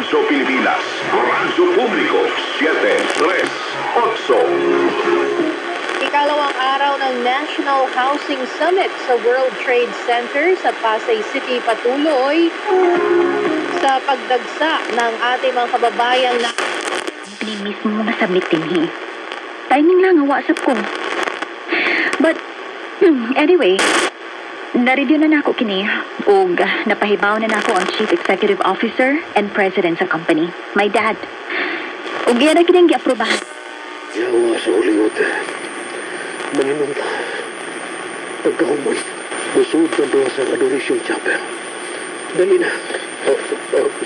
Radyo Pilipinas, Radyo Publiko, 738. Ikalawang araw ng National Housing Summit sa World Trade Center sa Pasay City patuloy sa pagdagsa ng ating mga kababayan na mismo mo masabitin, timing lang ang WhatsApp ko. But, anyway, na-review na ako kini ug napahibaw na nako ang Chief Executive Officer and President sa company, my dad. Ug yan na kining gi-aprobahan. Yawa sa uliwot. Manginom ta. Pagkahuman, busod na doon sa Adoration Chapel. Dali na.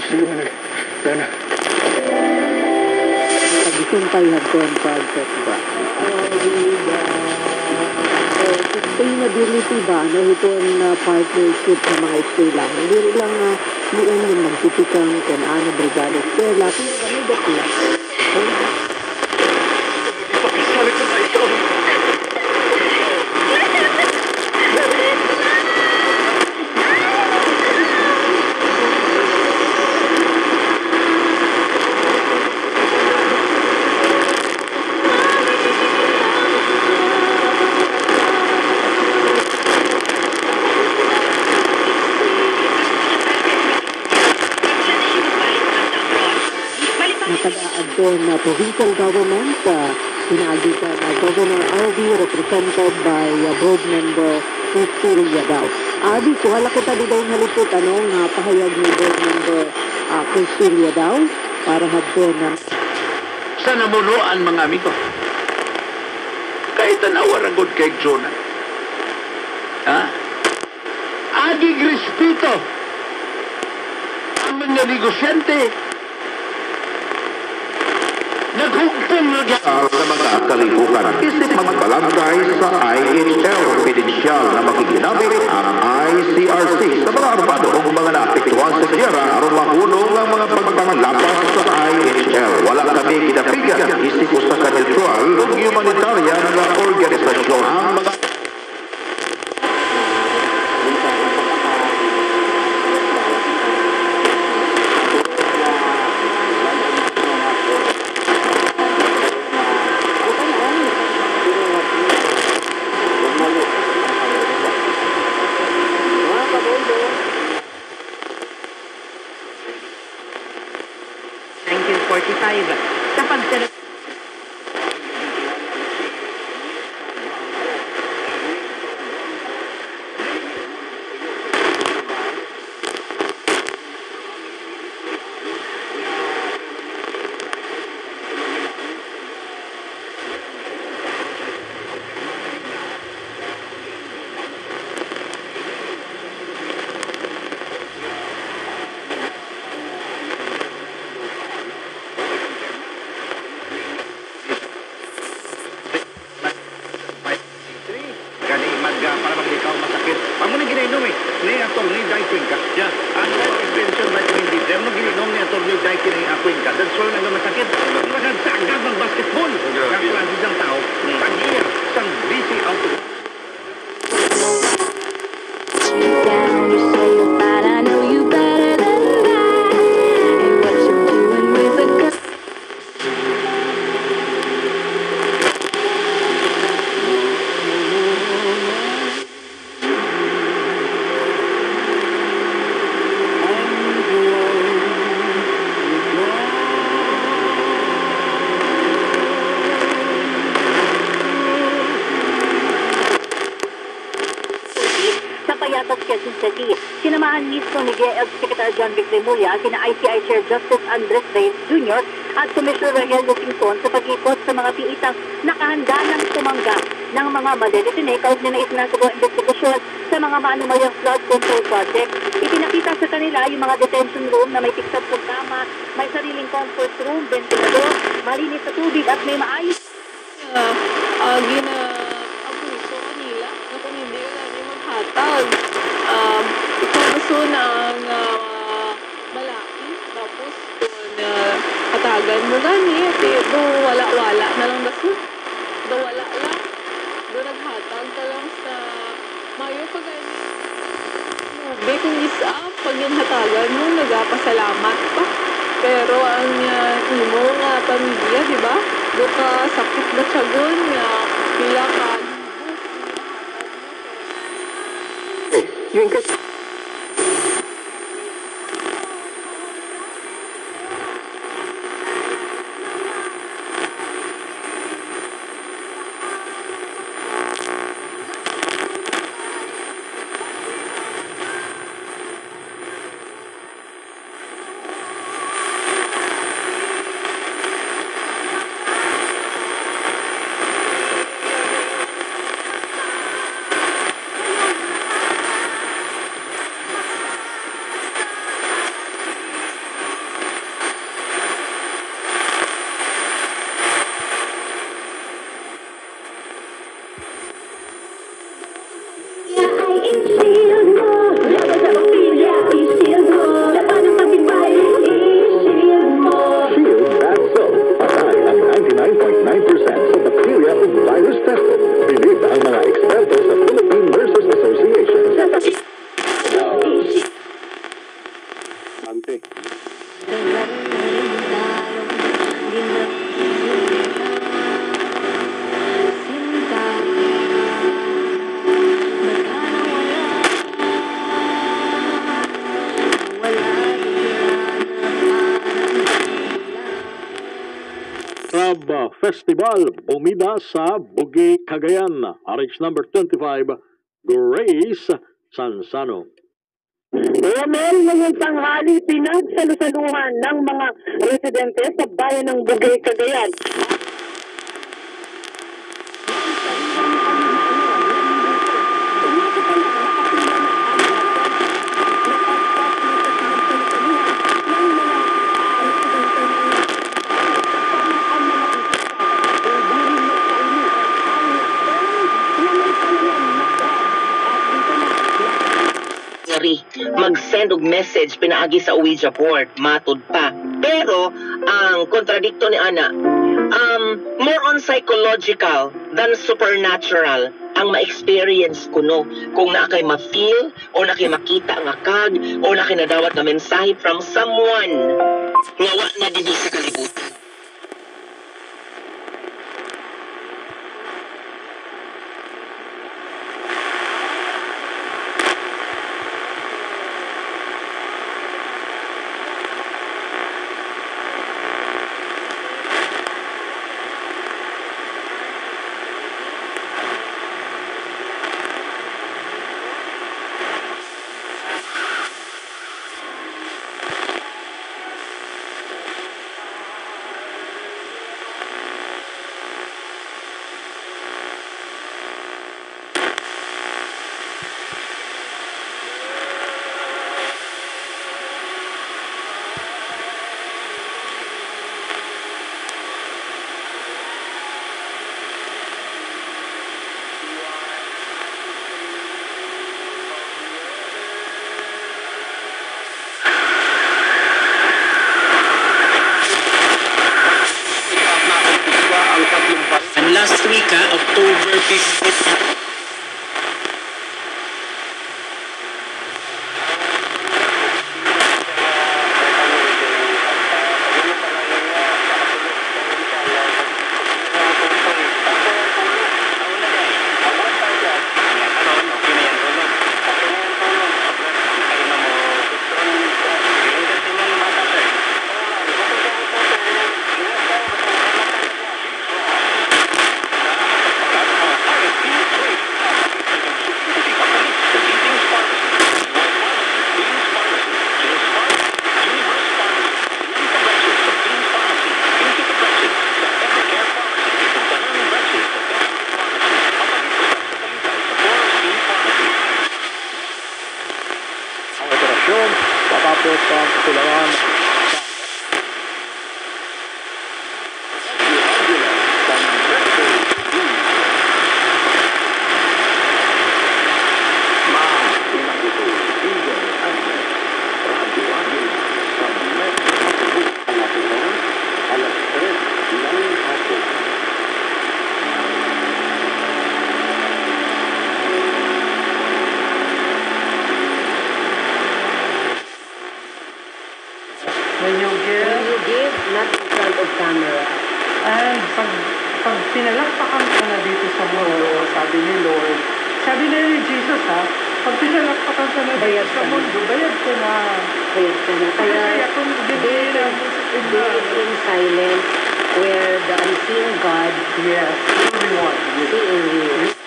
Sige na. Dana. Pag-isumpay hagdan pagkatba. Sustainability ba na ito ang partnership sa mga eskwela? Hindi lang niyan yung magtitigang kung ano brigada eskwela. Kaya kami dati. Pakisalit na ito. Na provincial government, pinaagitan na Governor Alvi, represented by Board Member Christine Yadaw. Alvi, kuhala ko tali daw halipot anong pahayag ni Board Member Christine Yadaw para hadto na sa namunuan mga amigo. Kahit tanawa ragod kay Jonah. Agig respeto ang mga negosyante. Naghugpong na Sa mga kalibukan, isip magbalangay sa IHL. Pidensyal na makikinabit ang ICRC sa mga armado o mga naapektuhan sa giyera aron mahulong ang mga pagpanglapas sa IHL. Wala kami kinapigan, isip sa ka-neutral o humanitarian na organisasyon. Ang mga sa pagtala. Sinamahan mismo ni DILG Secretary John Vic Remulla, kina ICI Chair Justice Andres Reyes Jr. at Commissioner Rogelio Singson sa pag-ikot sa mga piitang nakahanda ng tumanggap ng mga madedetine kaugnay na isinasagawang investigasyon sa mga maanumalyang flood control project. Ipinakita sa kanila yung mga detention room na may tiksab programa, may sariling comfort room, ventilador, malinis na tubig at may maayos gina-abuso kanila na kung hindi lang yung maghatag. Ikaw gusto ng malaki, tapos kung hatagan mo gani, do wala-wala na lang baso. Do wala lang. Do naghatag ka lang sa mayo pag kung isa, pag yung hatagan mo, nagapasalamat pa. Pero ang imo nga pamilya, di ba? Duka sakit ba siya gun nga pila ka Yung kasi... Shield Bad Soap. Patay ang 99.9% sa bacteria o virus tested. Bilib ang mga eksperto sa Philippine Nurses Association. Ante. Club Festival bumida sa Bugey, Cagayan. RH number 25, Grace Sansano. Romel, ngayong tanghali, pinagsalusaluhan ng mga residente sa bayan ng Bugey, Cagayan. Mag-send og message pinaagi sa Ouija board, matud pa. Pero ang kontradikto ni ana, more on psychological than supernatural ang ma-experience ko no. Kung na kay ma-feel o na kay makita ang akag o na kay nadawat na mensahe from someone nga wa na dili sa kalibutan. Last week, October 15th. Matapos ang kasilangan pinalakpakan ka na dito sa mundo, sabi ni Lord. Sabi na ni Jesus, pag pinalakpakan ka na dito sa mundo, bayad ka na. Bayad ka na. Kaya kung They live in silence where the unseen God yes, everyone. seeing you.